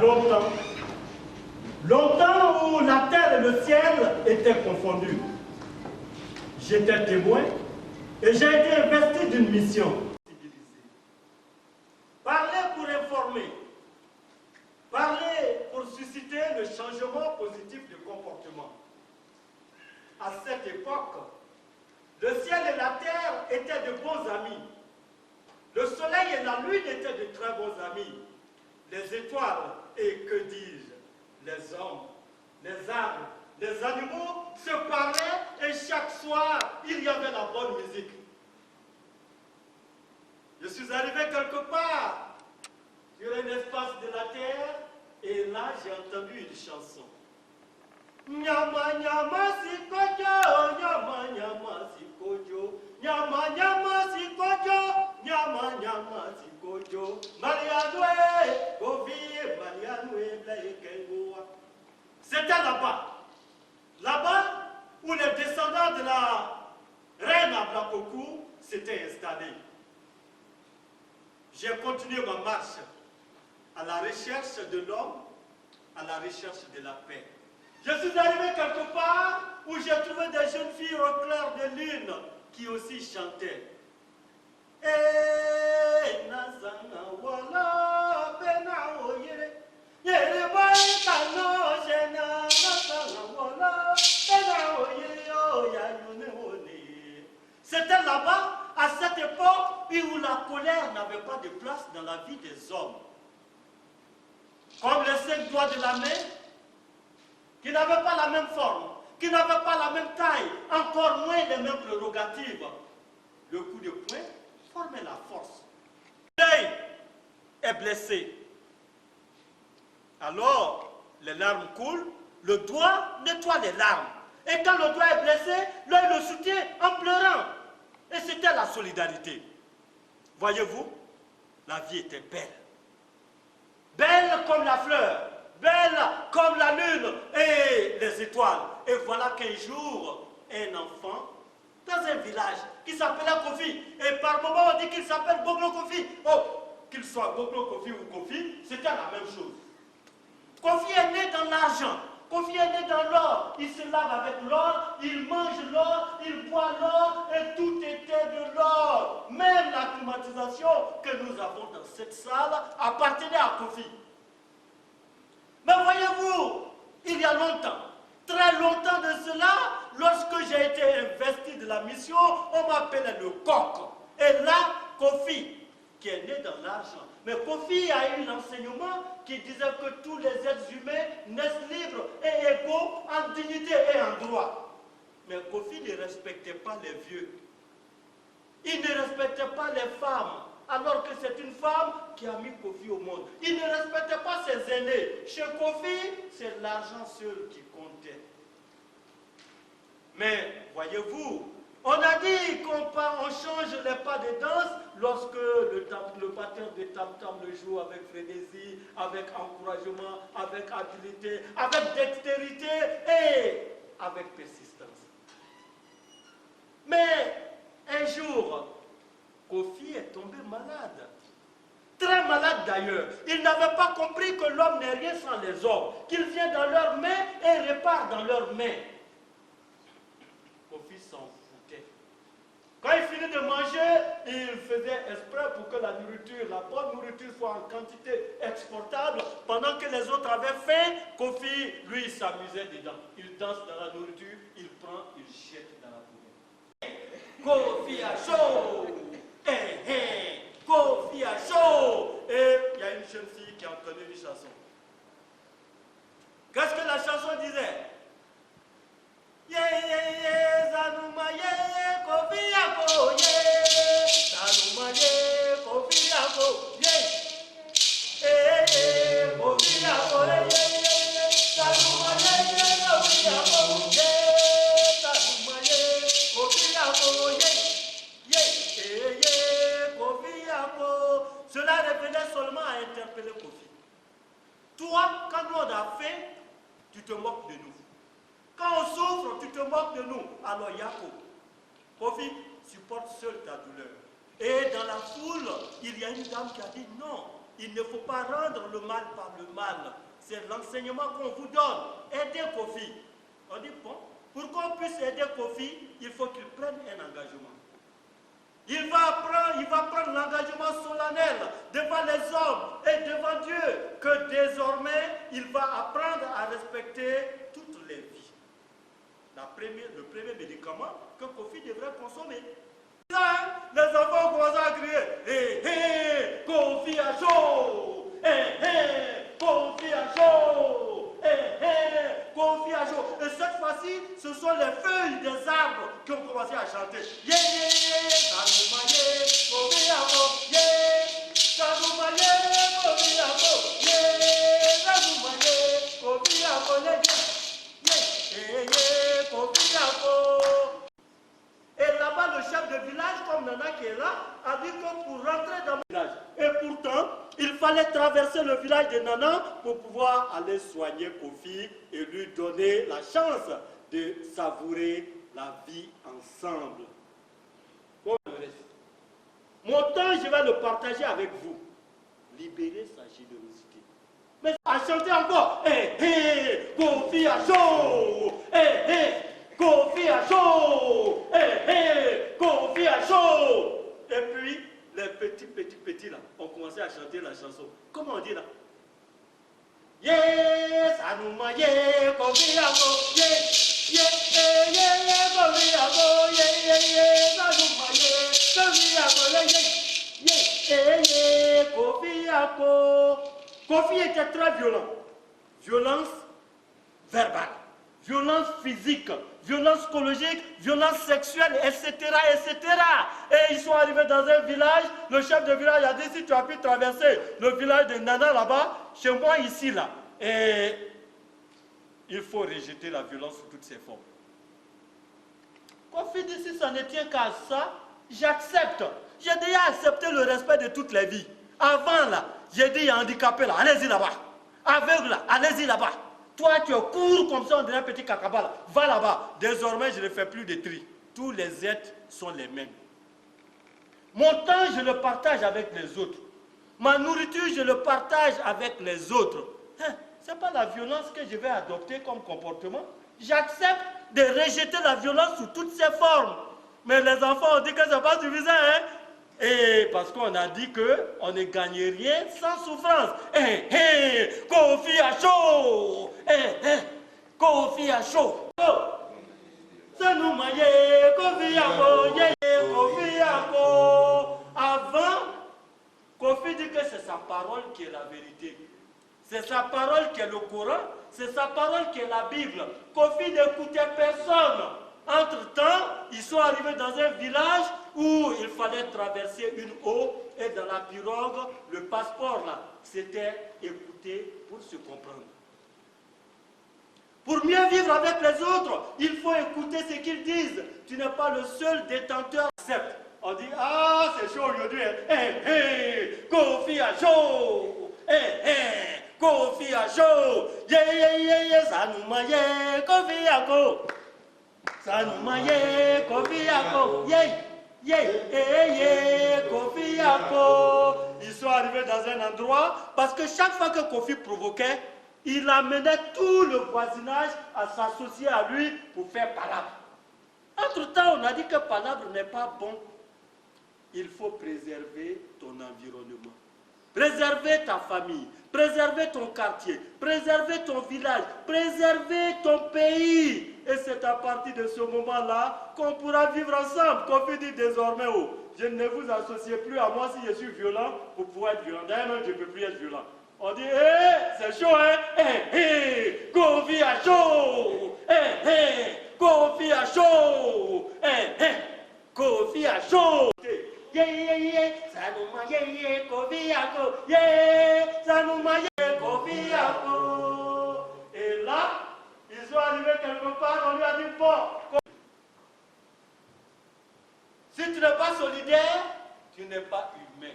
Longtemps. Longtemps où la terre et le ciel étaient confondus. J'étais témoin et j'ai été investi d'une mission. Parler pour informer. Parler pour susciter le changement positif de comportement. À cette époque, le ciel et la terre étaient de bons amis. Le soleil et la lune étaient de très bons amis. Les étoiles et, que dis-je, les hommes, les arbres, les animaux se parlaient et chaque soir, il y avait la bonne musique. Je suis arrivé quelque part sur un espace de la terre et là, j'ai entendu une chanson. Nyama nyama sikojo, nyama nyama sikojo, nyama nyama sikojo, nyama nyama sikojo. Marianoué, Kofi, Marianoué, Blaïkegoua. C'était là-bas. Là-bas où les descendants de la reine Ablakokou s'étaient installés. J'ai continué ma marche à la recherche de l'homme, à la recherche de la paix. Je suis arrivé quelque part où j'ai trouvé des jeunes filles au clair de lune qui aussi chantaient. C'était là-bas, à cette époque, où la colère n'avait pas de place dans la vie des hommes. Comme les 5 doigts de la main, qui n'avaient pas la même forme, qui n'avaient pas la même taille, encore moins les mêmes prérogatives. Le coup de poing formait la force. L'œil est blessé. Alors, les larmes coulent, le doigt nettoie les larmes. Et quand le doigt est blessé, l'œil le soutient en pleurant. Et c'était la solidarité. Voyez-vous, la vie était belle. Belle comme la fleur, belle comme la lune et les étoiles. Et voilà qu'un jour, un enfant, dans un village qui s'appelait Kofi, et par moment on dit qu'il s'appelle Boglo Kofi. Oh, qu'il soit Boglo Kofi ou Kofi, c'était la même chose. Kofi est né dans l'argent, Kofi est né dans l'or. Il se lave avec l'or, il mange l'or, il boit l'or, et tout était de l'or. Même la climatisation que nous avons dans cette salle appartenait à Kofi. Mais voyez-vous, il y a longtemps, très longtemps de cela, lorsque j'ai été investi de la mission, on m'appelait le coq. Et là, Kofi, qui est né dans l'argent. Mais Kofi a eu l'enseignement qui disait que tous les êtres humains naissent libres et égaux en dignité et en droit. Mais Kofi ne respectait pas les vieux. Il ne respectait pas les femmes, alors que c'est une femme qui a mis Kofi au monde. Il ne respectait pas ses aînés. Chez Kofi, c'est l'argent seul qui comptait. Mais voyez-vous, on a dit qu'on change les pas de danse lorsque le batteur de tam-tam le joue avec frénésie, avec encouragement, avec habileté, avec dextérité et avec persistance. Mais un jour, Kofi est tombé malade. Très malade d'ailleurs. Il n'avait pas compris que l'homme n'est rien sans les hommes, qu'il vient dans leurs mains et repart dans leurs mains. Kofi s'en foutait. Quand il finit de manger, il faisait exprès pour que la nourriture, la bonne nourriture soit en quantité exportable. Pendant que les autres avaient faim, Kofi, lui, il s'amusait dedans. Il danse dans la nourriture, il prend, il jette dans la poubelle. Kofi a chaud! Kofi a chaud! Et il y a une jeune fille qui a entendu une chanson. Qu'est-ce que la chanson disait? Zanuma ye, Kofi Ako ye, Zanuma ye, Kofi Ako ye, Kofi Ako ye. Toi, quand nous on a faim, tu te moques de nous. Quand on souffre, tu te moques de nous. Alors Yako, Kofi, supporte seul ta douleur. Et dans la foule, il y a une dame qui a dit non, il ne faut pas rendre le mal par le mal. C'est l'enseignement qu'on vous donne. Aidez Kofi. On dit bon, pour qu'on puisse aider Kofi, il faut qu'il prenne un engagement. Il va prendre l'engagement solennel devant les hommes et devant Dieu que désormais il va apprendre à respecter toutes les vies. Le premier médicament que Kofi devrait consommer. Les enfants ont commencé à crier hé hé, Kofi a chaud, hé hé, Kofi a chaud, hé hé, Kofi a chaud. Et cette fois-ci, ce sont les feuilles des arbres qui ont commencé à chanter. Yeah, yeah, yeah, Sanoumaye, Kofi a chaud, yeah, Sanoumaye, Kofi a chaud, yeah, Sanoumaye, Kofi a chaud, yeah, yeah, yeah, Kofi a chaud. Et là-bas, le chef de village, comme Nana qui est là, a dit que pour rentrer dans le village. Et pourtant, il fallait traverser le village de Nana pour pouvoir aller soigner Kofi et lui donner la chance de savourer la vie ensemble. Mon temps, je vais le partager avec vous. Libérer sa générosité. Mais à chanter encore. Hé, hé, Kofi a chaud. Hé, hé. Kofi a chaud! Hé, hé! Kofi a chaud! Et puis, les petits là, ont commencé à chanter la chanson. Comment on dit là? Yes, Anouma, yeah, Kofi a chaud! Yeah, yeah, yeah, yeah, Kofi a chaud! Yeah, yeah, yeah, Anouma, yeah, Kofi a chaud! Yeah, yeah, yeah, Kofi a chaud! Kofi était très violent. Violence verbale, violence physique, violence psychologique, violence sexuelle, etc., etc. Et ils sont arrivés dans un village, le chef de village a dit, si tu as pu traverser le village de Nana là-bas, chez moi ici, là, et il faut rejeter la violence sous toutes ses formes. Kofi dit, si ça ne tient qu'à ça, j'accepte. J'ai déjà accepté le respect de toutes les vies. Avant, là, j'ai dit, handicapé, là, allez-y là-bas. Aveugle, là, allez-y là-bas. Toi, tu es court comme ça, on dirait un petit cacaba là. Va là-bas. Désormais, je ne fais plus de tri. Tous les êtres sont les mêmes. Mon temps, je le partage avec les autres. Ma nourriture, je le partage avec les autres. Hein? Ce n'est pas la violence que je vais adopter comme comportement. J'accepte de rejeter la violence sous toutes ses formes. Mais les enfants ont dit que ce n'est pas suffisant, hein? Et parce qu'on a dit qu'on ne gagne rien sans souffrance. Hé, hé, Kofi a chaud. Hé, hé, Kofi a chaud. Sanoumaye, Kofi a chaud. Kofi a chaud. Avant, Kofi dit que c'est sa parole qui est la vérité. C'est sa parole qui est le Coran. C'est sa parole qui est la Bible. Kofi n'écoutait personne. Entre-temps, ils sont arrivés dans un village où il fallait traverser une eau et dans la pirogue, le passeport là, c'était écouter pour se comprendre. Pour mieux vivre avec les autres, il faut écouter ce qu'ils disent. Tu n'es pas le seul détenteur. Accepte. On dit, ah, c'est chaud aujourd'hui. Hé, hé, Kofi a chaud. Hé, hé, Kofi a chaud. Yeah, yeah, yeah, yeah, Sanoumaye, Kofi a chaud. Sanoumaye, Kofi a chaud. Yeah, yeah, yeah, yeah, Kofi a chaud. Ils sont arrivés dans un endroit parce que chaque fois que Kofi provoquait, il amenait tout le voisinage à s'associer à lui pour faire palabre. Entre-temps, on a dit que palabre n'est pas bon. Il faut préserver ton environnement. Préserver ta famille, préserver ton quartier, préserver ton village, préserver ton pays. Et c'est à partir de ce moment-là qu'on pourra vivre ensemble. Kofi dit désormais, oh, je ne vous associe plus à moi si je suis violent pour pouvoir être violent. D'ailleurs, je ne peux plus être violent. On dit, hé, c'est chaud, hein? Hé, hé, Kofi a chaud! Hé, hé, Kofi a chaud! Hé, hé, Kofi a chaud! Yeah, yeah, yeah, Sanoumaye, yeah, Kofi a chaud! Yeah, Sanoumaye, Kofi a chaud! Et là, ils sont arrivés quelque part, on lui a dit, bon, si tu n'es pas solidaire, tu n'es pas humain.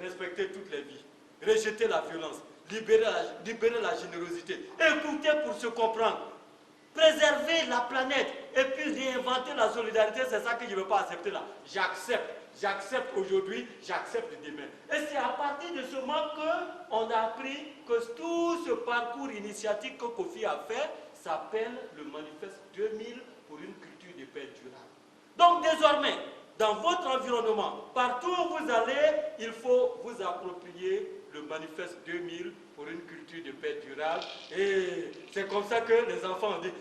Respecter toutes les vies. Rejeter la violence. libérer la générosité. Écoutez pour se comprendre. Préserver la planète et puis réinventer la solidarité, c'est ça que je ne veux pas accepter là. J'accepte. J'accepte aujourd'hui, j'accepte demain. Et c'est à partir de ce moment qu'on a appris que tout ce parcours initiatique que Kofi a fait s'appelle le manifeste 2000 pour une culture de paix durable. Donc désormais, dans votre environnement, partout où vous allez, il faut vous approprier le manifeste 2000 pour une culture de paix durable. Et c'est comme ça que les enfants disent